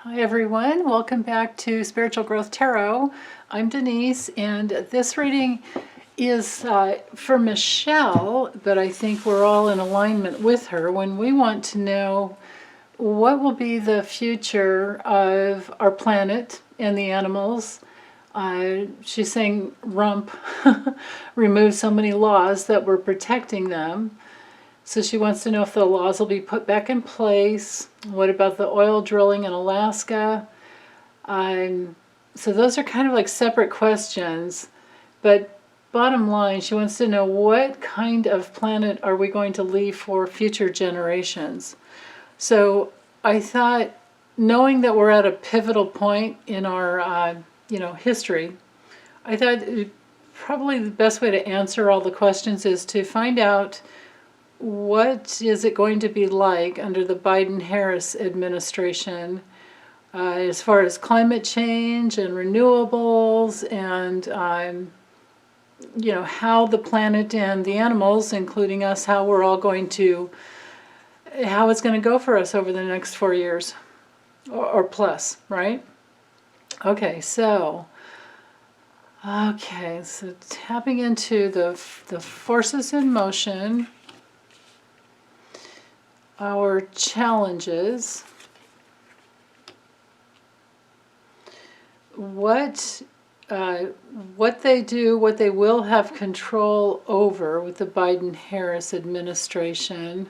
Hi everyone, welcome back to Spiritual Growth Tarot. I'm Denise, and this reading is for Michelle, but I think we're all in alignment with her when we want to know what will be the future of our planet and the animals. She's saying rump remove so many laws that were protecting them. So she wants to know if the laws will be put back in place. What about the oil drilling in Alaska? So those are kind of like separate questions. But bottom line, she wants to know what kind of planet are we going to leave for future generations. So I thought, knowing that we're at a pivotal point in our history, I thought probably the best way to answer all the questions is to find out what is it going to be like under the Biden-Harris administration as far as climate change and renewables and how the planet and the animals, including us, how it's going to go for us over the next 4 years or plus, right? Okay, so tapping into the forces in motion, our challenges, what they do, what they will have control over with the Biden-Harris administration.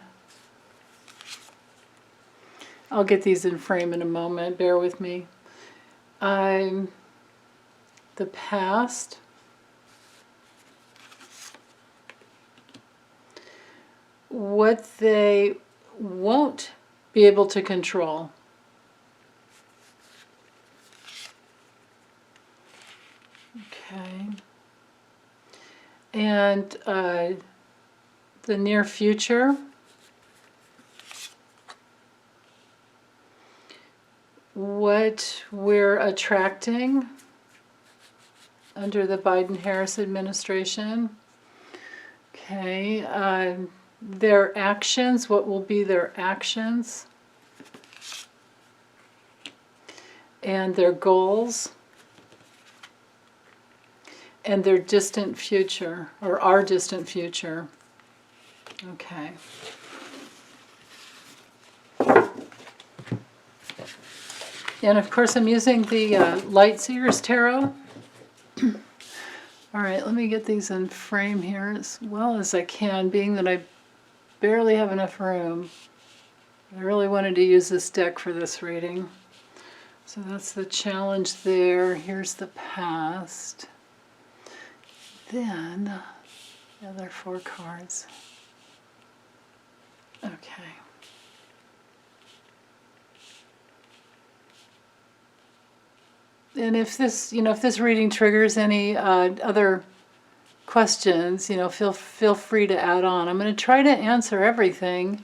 I'll get these in frame in a moment, bear with me. The past, what they won't be able to control. Okay. And the near future. What we're attracting under the Biden-Harris administration. Okay. Their actions, what will be their actions, and their goals, and their distant future, or our distant future. Okay. And of course I'm using the Light Seer's Tarot. All right, let me get these in frame here as well as I can, being that I barely have enough room. I really wanted to use this deck for this reading. So that's the challenge there. Here's the past. Then the other 4 cards. Okay. And if this, if this reading triggers any other questions, feel free to add on. I'm going to try to answer everything,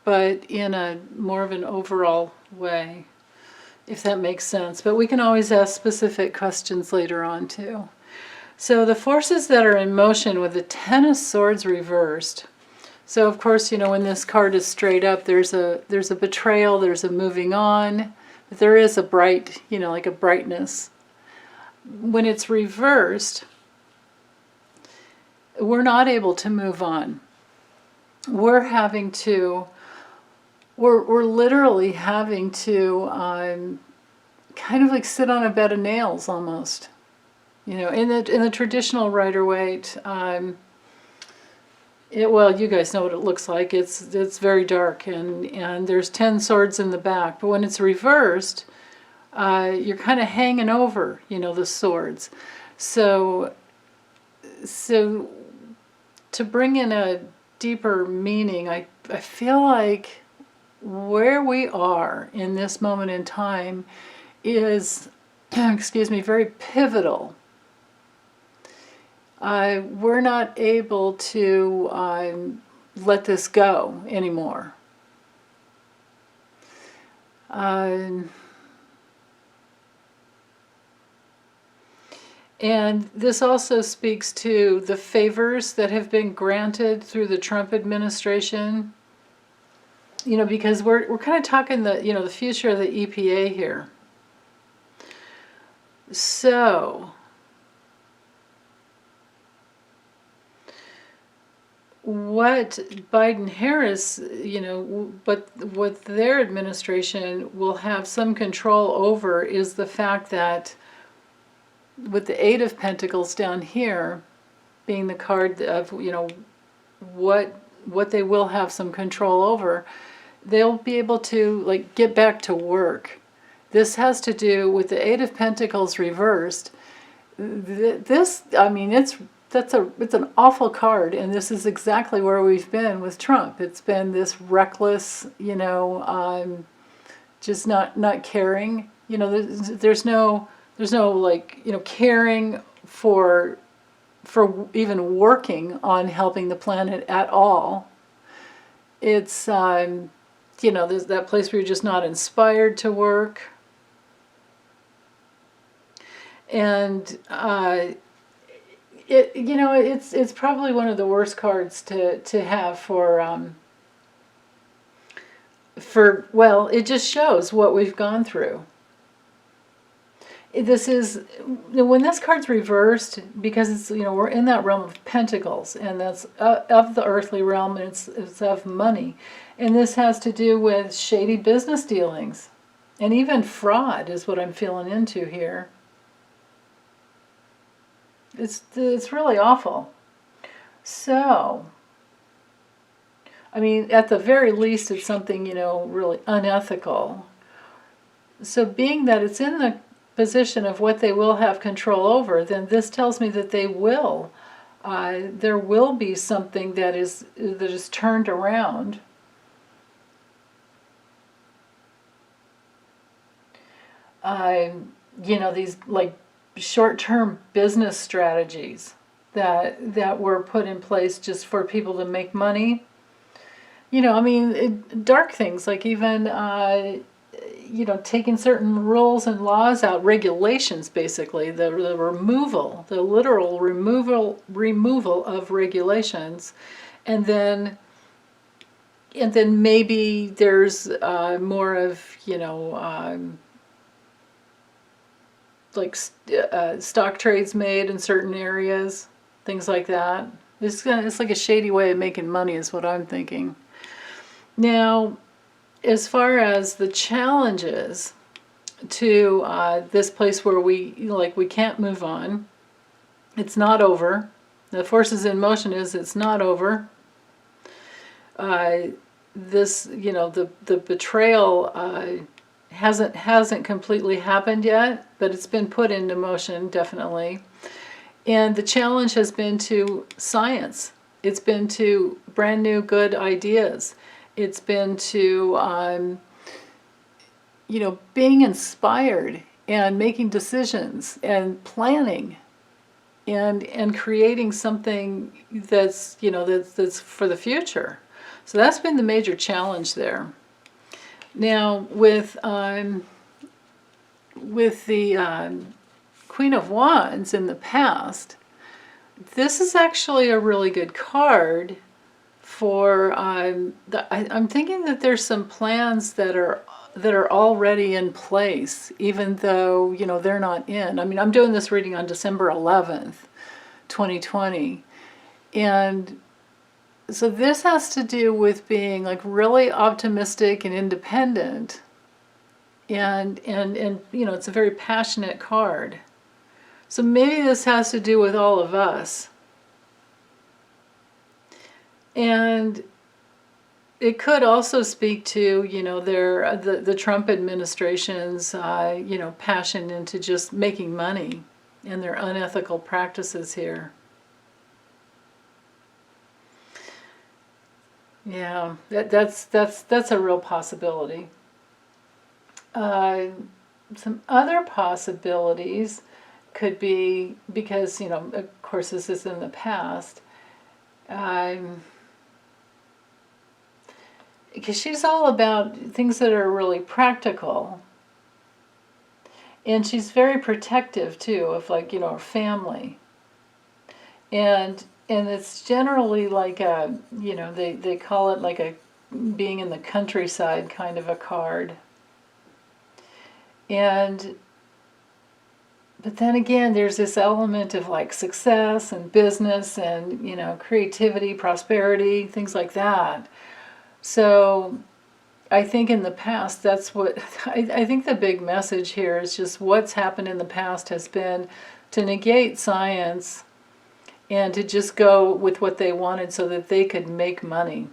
but in a more of an overall way, if that makes sense. But we can always ask specific questions later on too. So the forces that are in motion with the Ten of Swords reversed. So of course, when this card is straight up, there's a betrayal, there's a moving on, but there is a bright, like a brightness. When it's reversed, we're not able to move on. We're literally having to kind of like sit on a bed of nails almost. In the traditional Rider Waite, well, you guys know what it looks like. It's very dark, and there's 10 swords in the back. But when it's reversed, you're kind of hanging over, the swords. So to bring in a deeper meaning, I feel like where we are in this moment in time is, very pivotal. We're not able to let this go anymore. And this also speaks to the favors that have been granted through the Trump administration. because we're kind of talking the future of the EPA here. So what Biden-Harris, but what their administration will have some control over is the fact that with the Eight of Pentacles down here being the card of, what they will have some control over, they'll be able to like get back to work. This has to do with the Eight of Pentacles reversed. This, I mean, it's an awful card, and this is exactly where we've been with Trump. It's been this reckless, just not caring. There's no like, caring for even working on helping the planet at all. It's there's that place where you're just not inspired to work. And it's probably one of the worst cards to have for well, it just shows what we've gone through. This is when this card's reversed, because it's we're in that realm of Pentacles, and that's of the earthly realm, and it's of money, and this has to do with shady business dealings, and even fraud is what I'm feeling into here. It's really awful. So, I mean, at the very least, it's something really unethical. So, being that it's in the position of what they will have control over, then this tells me that they will. There will be something that is turned around. These like short-term business strategies that were put in place just for people to make money. Dark things like even taking certain rules and laws out, regulations, basically, the literal removal of regulations, and then maybe there's more of like stock trades made in certain areas, things like that. It's like a shady way of making money is what I'm thinking. Now, as far as the challenges to this place where we can't move on, it's not over. The forces in motion it's not over. The betrayal hasn't completely happened yet, but it's been put into motion, definitely. And the challenge has been to science. It's been to brand new good ideas. It's been to, being inspired and making decisions and planning and creating something that's for the future. So that's been the major challenge there. Now, with the Queen of Wands in the past, this is actually a really good card for. I'm thinking that there's some plans that are already in place, even though they're not in. I mean, I'm doing this reading on December 11th, 2020, and so this has to do with being like really optimistic and independent, and it's a very passionate card. So maybe this has to do with all of us. And it could also speak to, the Trump administration's, passion into just making money and their unethical practices here. Yeah, that's a real possibility. Some other possibilities could be, because, of course this is in the past, because she's all about things that are really practical. And she's very protective, too, of her family. And it's generally like they call it like a being in the countryside kind of a card. But then again, there's this element of like success and business and, you know, creativity, prosperity, things like that. So I think in the past, that's what, I think the big message here is just what's happened in the past has been to negate science and to just go with what they wanted so that they could make money.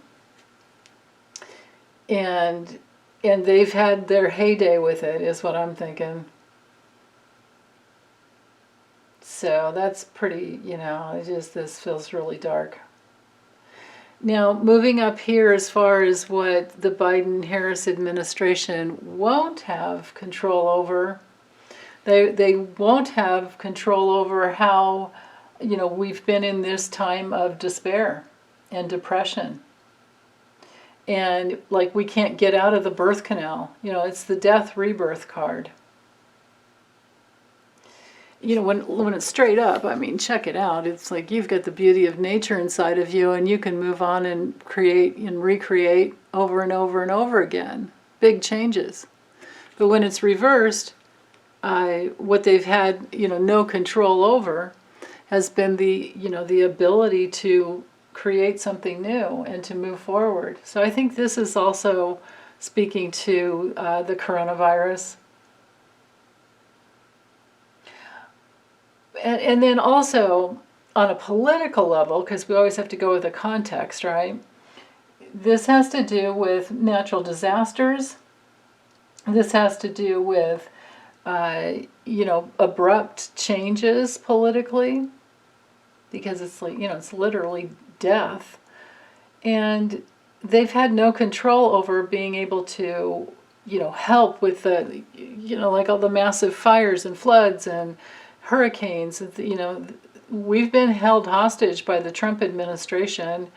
And they've had their heyday with it, is what I'm thinking. So that's pretty, you know, this feels really dark. Now, moving up here as far as what the Biden-Harris administration won't have control over, they won't have control over how, you know, we've been in this time of despair and depression. And like we can't get out of the birth canal. You know, it's the death rebirth card. You know, when it's straight up, I mean, check it out. It's like you've got the beauty of nature inside of you, and you can move on and create and recreate over and over and over again. Big changes. But when it's reversed, what they've had, you know, no control over has been the ability to create something new and to move forward. So I think this is also speaking to the coronavirus. And then also on a political level, because we always have to go with the context, right? This has to do with natural disasters. This has to do with, you know, abrupt changes politically, because it's like, you know, it's literally death. And they've had no control over being able to, you know, help with the, you know, like all the massive fires and floods and hurricanes. You know, we've been held hostage by the Trump administration.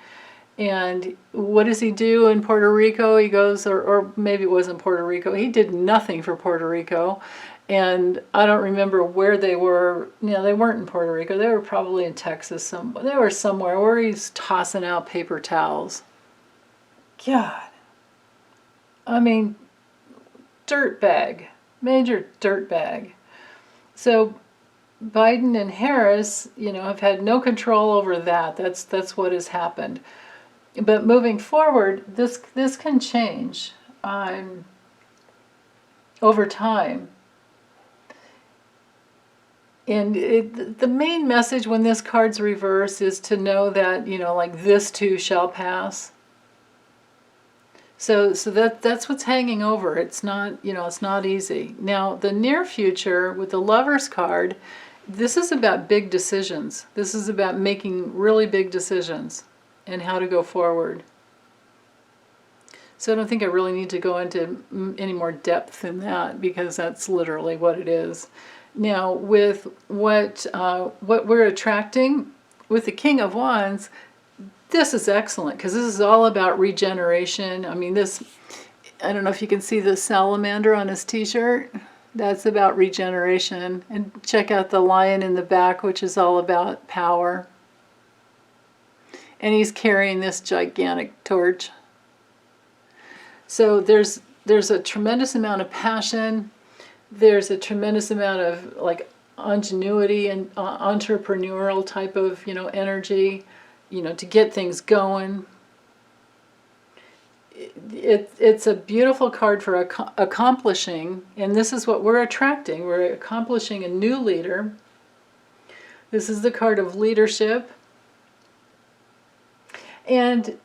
And what does he do in Puerto Rico? He goes, or maybe it wasn't Puerto Rico, he did nothing for Puerto Rico. And I don't remember where they were. You know, they weren't in Puerto Rico. They were probably in Texas. They were somewhere where he's tossing out paper towels. God. I mean, dirtbag. Major dirtbag. So Biden and Harris, you know, have had no control over that. That's what has happened. But moving forward, this can change over time. And the main message when this card's reversed is to know that, you know, like this too shall pass. So that's what's hanging over. It's not, you know, it's not easy. Now, the near future with the Lovers card, this is about big decisions. This is about making really big decisions and how to go forward. So I don't think I really need to go into any more depth in that, because that's literally what it is. Now, with what we're attracting with the King of Wands, this is excellent, because this is all about regeneration. I mean, this, I don't know if you can see the salamander on his t-shirt. That's about regeneration. And check out the lion in the back, which is all about power. And he's carrying this gigantic torch. So there's a tremendous amount of passion. There's a tremendous amount of like ingenuity and entrepreneurial type of, you know, energy, you know, to get things going. It's a beautiful card for accomplishing, and this is what we're attracting. We're accomplishing a new leader. This is the card of leadership. And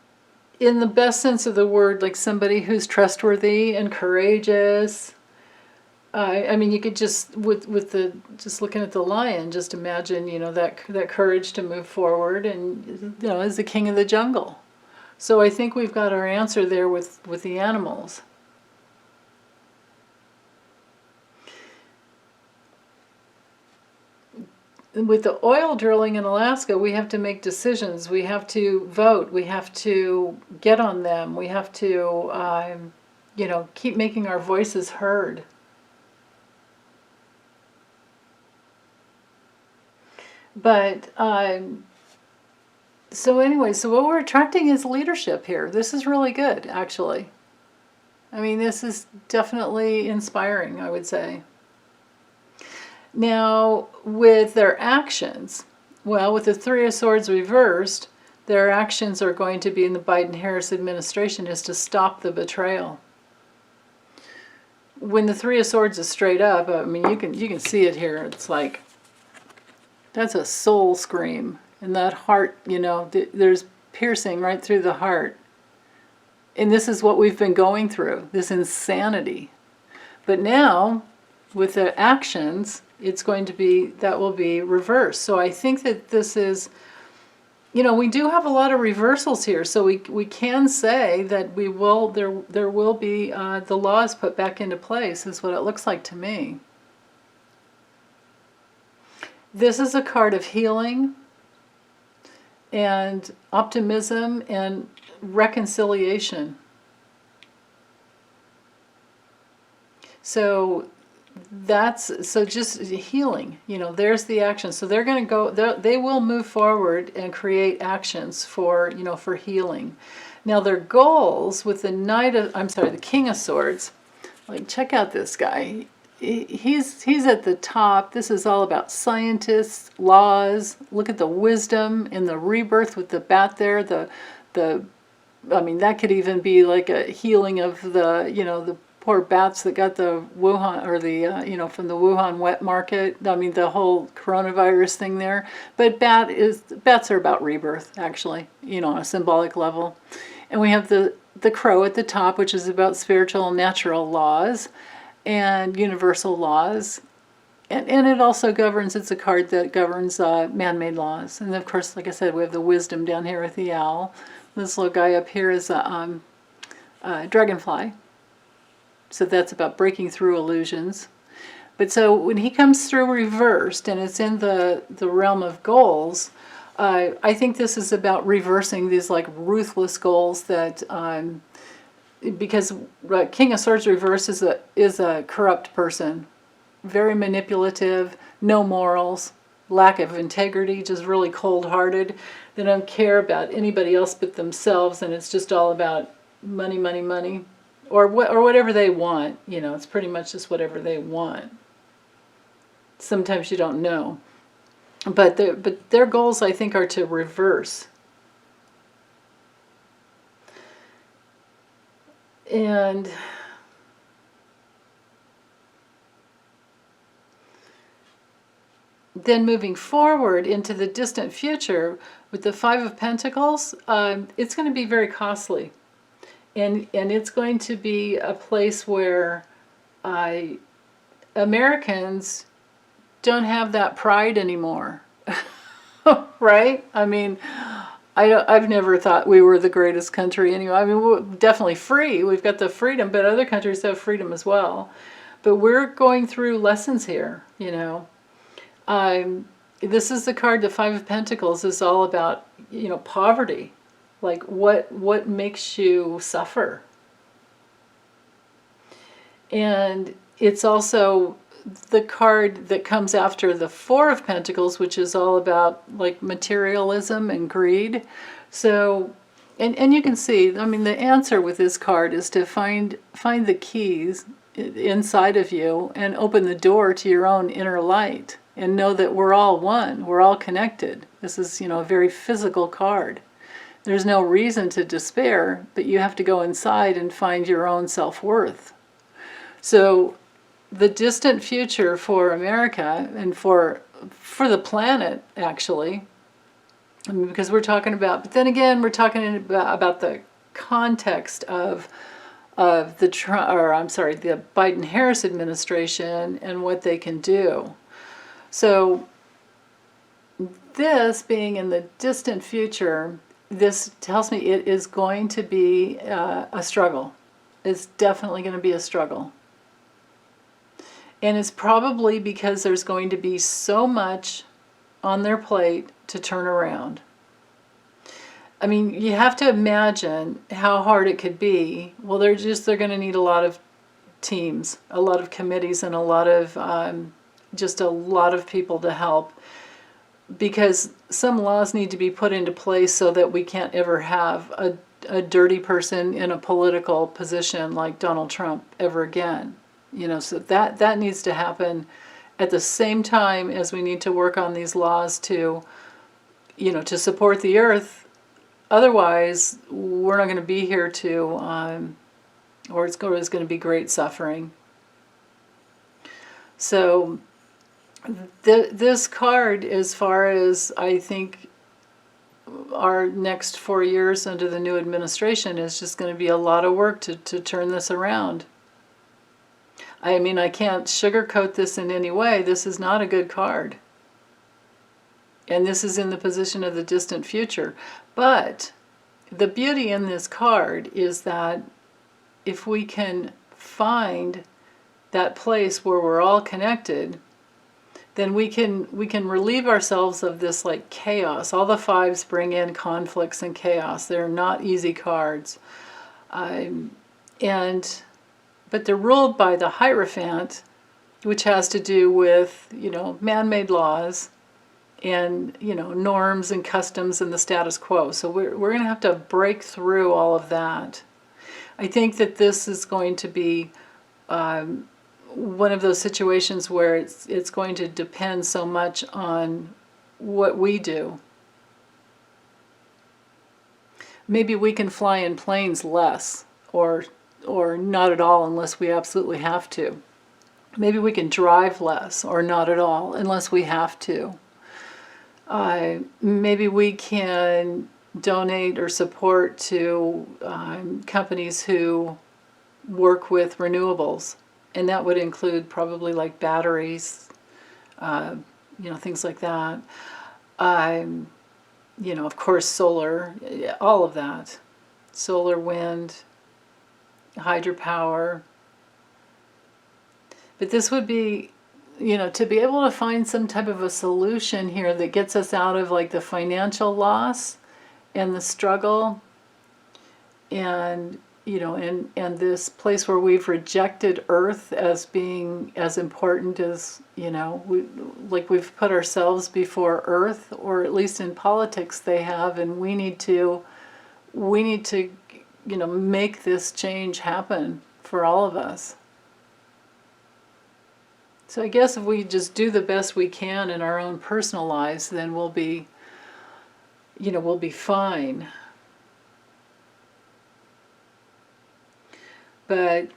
in the best sense of the word, like somebody who's trustworthy and courageous. I mean, you could just just looking at the lion, just imagine, you know, that courage to move forward, and, you know, as the king of the jungle. So I think we've got our answer there with the animals. With the oil drilling in Alaska, we have to make decisions. We have to vote. We have to get on them. We have to, you know, keep making our voices heard. But So anyway, so what we're attracting is leadership here. This is really good, actually. I mean, this is definitely inspiring, I would say. Now, with their actions, well, with the Three of Swords reversed, their actions are going to be in the Biden-Harris administration is to stop the betrayal. When the Three of Swords is straight up, I mean, you can see it here. It's like, that's a soul scream. And that heart, you know, there's piercing right through the heart. And this is what we've been going through, this insanity. But now, with the actions, it's going to be, that will be reversed. So I think that this is, you know, we do have a lot of reversals here. So we can say that we will, there will be the laws put back into place, is what it looks like to me. This is a card of healing and optimism and reconciliation. So that's, so just healing, you know, there's the action. So they're going to go, they will move forward and create actions for, you know, for healing. Now their goals with the the King of Swords, like check out this guy. He's at the top. This is all about scientists, laws. Look at the wisdom and the rebirth with the bat there. I mean, that could even be like a healing of the, you know, the poor bats that got the Wuhan, or the, you know, from the Wuhan wet market. I mean, the whole coronavirus thing there. But bats are about rebirth, actually, you know, on a symbolic level. And we have the crow at the top, which is about spiritual and natural laws and universal laws. And it also governs, it's a card that governs man-made laws. And of course, like I said, we have the wisdom down here with the owl. This little guy up here is a dragonfly. So that's about breaking through illusions. But so when he comes through reversed, and it's in the realm of goals, I think this is about reversing these like ruthless goals that, because King of Swords reverse is a corrupt person, very manipulative, no morals, lack of integrity, just really cold-hearted. They don't care about anybody else but themselves, and it's just all about money, money, money, or whatever they want. You know, it's pretty much just whatever they want. Sometimes you don't know, but their goals, I think, are to reverse. And then moving forward into the distant future with the Five of Pentacles, it's going to be very costly. And it's going to be a place where Americans don't have that pride anymore. Right? I mean, I've never thought we were the greatest country anyway. I mean, we're definitely free. We've got the freedom, but other countries have freedom as well. But we're going through lessons here, you know. This is the card, the Five of Pentacles is all about, you know, poverty. Like what makes you suffer? And it's also the card that comes after the Four of Pentacles, which is all about like materialism and greed. So, and you can see, I mean, the answer with this card is to find the keys inside of you and open the door to your own inner light and know that we're all one, we're all connected. This is, you know, a very physical card. There's no reason to despair, but you have to go inside and find your own self-worth. So the distant future for America and for the planet, actually, I mean, because we're talking about, but then again, we're talking about the context of the Biden-Harris administration and what they can do. So this being in the distant future, this tells me it is going to be a struggle. It's definitely going to be a struggle. And it's probably because there's going to be so much on their plate to turn around. I mean, you have to imagine how hard it could be. Well, they're going to need a lot of teams, a lot of committees, and a lot of just a lot of people to help. because some laws need to be put into place so that we can't ever have a dirty person in a political position like Donald Trump ever again. So that needs to happen at the same time as we need to work on these laws to support the earth. Otherwise, we're not going to be here or it's going to be great suffering. So this card, as far as I think our next 4 years under the new administration, is just going to be a lot of work to turn this around. I mean, I can't sugarcoat this in any way. This is not a good card. And this is in the position of the distant future. But the beauty in this card is that if we can find that place where we're all connected, then we can relieve ourselves of this like chaos. All the fives bring in conflicts and chaos. They're not easy cards. But they're ruled by the Hierophant, which has to do with, man-made laws and, norms and customs and the status quo. So we're going to have to break through all of that. I think that this is going to be one of those situations where it's going to depend so much on what we do. Maybe we can fly in planes less, or not at all unless we absolutely have to. Maybe we can drive less, or not at all unless we have to. Maybe we can donate or support to companies who work with renewables, and that would include probably like batteries, things like that. Of course, solar, all of that. Solar, wind, hydropower. But this would be, to be able to find some type of a solution here that gets us out of like the financial loss and the struggle and and this place where we've rejected Earth as being as important as, we've put ourselves before Earth, or at least in politics they have, and we need to make this change happen for all of us. So I guess if we just do the best we can in our own personal lives, then we'll be fine. But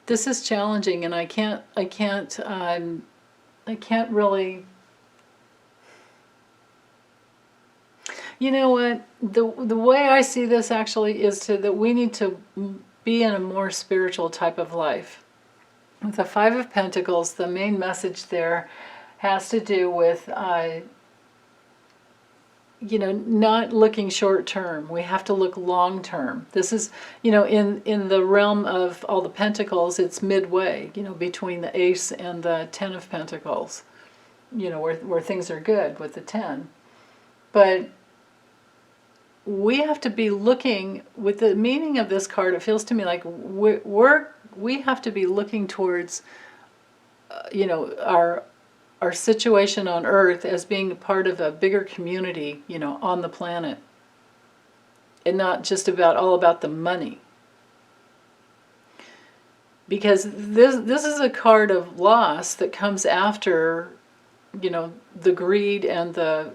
this is challenging, and I can't really. You know what? The way I see this actually is that we need to be in a more spiritual type of life. With the Five of Pentacles, the main message there has to do with not looking short term. We have to look long term. This is, in the realm of all the pentacles, it's midway, between the Ace and the Ten of Pentacles, where things are good with the 10. But we have to be looking, with the meaning of this card, it feels to me like we have to be looking towards, our situation on Earth as being part of a bigger community, on the planet, and not just all about the money. Because this is a card of loss that comes after, the greed and the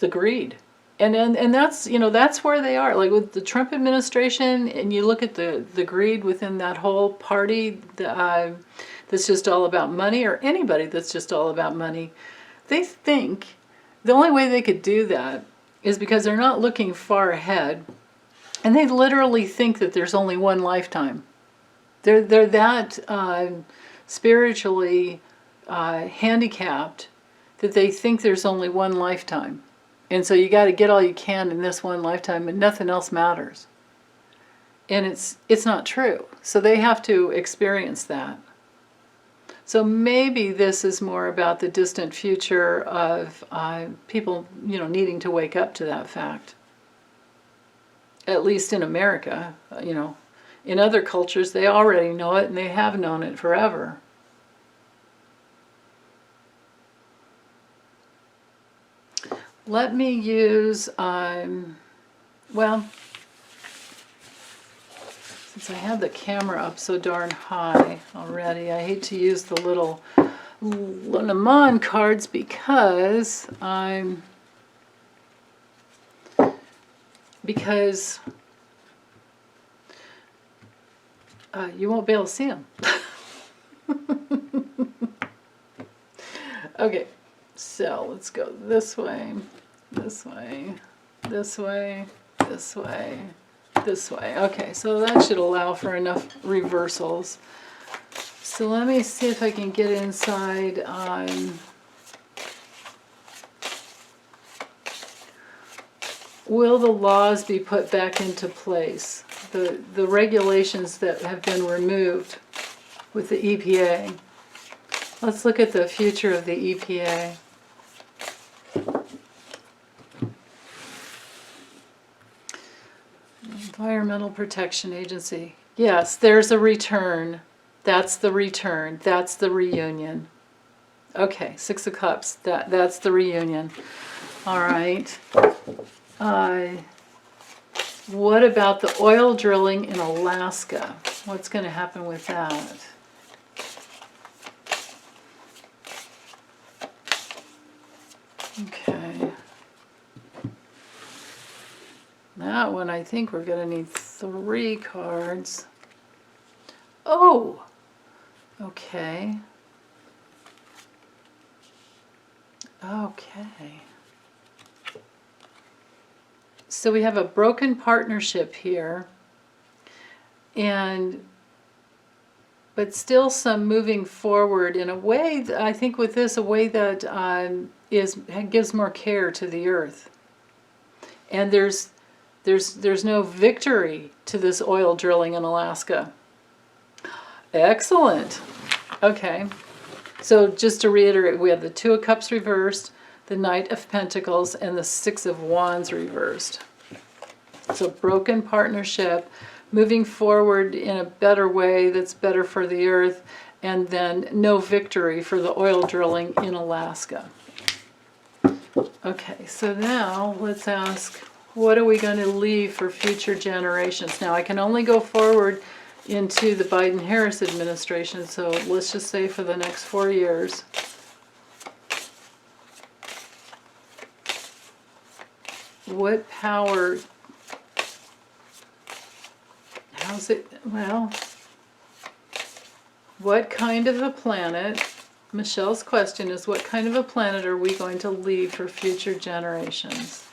greed. And that's, that's where they are. Like with the Trump administration, and you look at the greed within that whole party, that's just all about money, or anybody that's just all about money, they think the only way they could do that is because they're not looking far ahead, and they literally think that there's only one lifetime. They're that spiritually handicapped that they think there's only one lifetime. And so you got to get all you can in this one lifetime, and nothing else matters. And it's not true. So they have to experience that. So maybe this is more about the distant future of people, needing to wake up to that fact. At least in America, In other cultures, they already know it, and they have known it forever. let me use, well, since I have the camera up so darn high already, I hate to use the little Lenormand cards because you won't be able to see them. Okay, so let's go this way, this way, this way, this way, this way. Okay, so that should allow for enough reversals. So let me see if I can get inside on will the laws be put back into place? The regulations that have been removed with the EPA. Let's look at the future of the EPA. Environmental Protection Agency. Yes, there's a return. That's the return. That's the reunion. Okay, Six of Cups. That's the reunion. All right. What about the oil drilling in Alaska? What's going to happen with that? Okay. That one, I think we're going to need 3 cards. Oh! Okay. Okay. So we have a broken partnership here, but still some moving forward in a way, I think with this, a way that gives more care to the earth. And there's no victory to this oil drilling in Alaska. Excellent. Okay. So just to reiterate, we have the Two of Cups reversed, the Knight of Pentacles, and the Six of Wands reversed. So broken partnership, moving forward in a better way that's better for the earth, and then no victory for the oil drilling in Alaska. Okay, so now let's ask, what are we going to leave for future generations? Now I can only go forward into the Biden-Harris administration, so let's just say for the next 4 years. What power, how's it, well, what kind of a planet, Michelle's question is, what kind of a planet are we going to leave for future generations?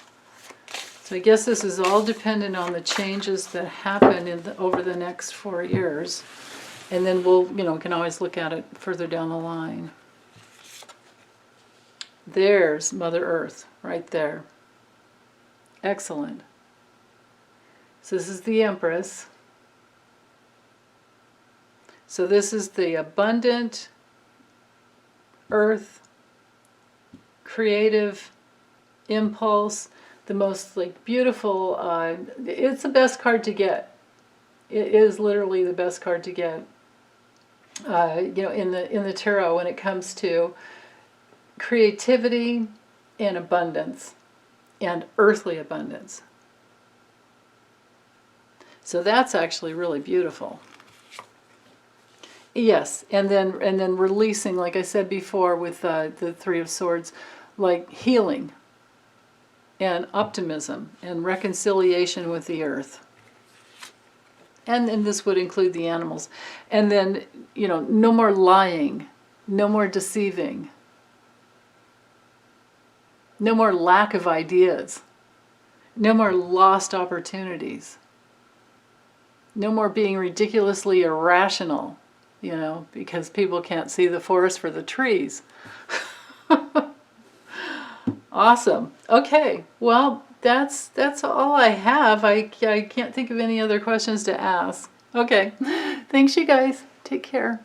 So I guess this is all dependent on the changes that happen over the next 4 years. And then we'll, can always look at it further down the line. There's Mother Earth right there. Excellent. So this is the Empress. So this is the abundant earth, creative impulse, the most beautiful, it's the best card to get. It is literally the best card to get. In the tarot when it comes to creativity and abundance. And earthly abundance. So that's actually really beautiful. Yes, and then releasing, like I said before, with the Three of Swords, like healing and optimism and reconciliation with the earth. And this would include the animals. And then, no more lying, no more deceiving. No more lack of ideas. No more lost opportunities. No more being ridiculously irrational, because people can't see the forest for the trees. Awesome. Okay, well, that's all I have. I can't think of any other questions to ask. Okay, thanks you guys. Take care.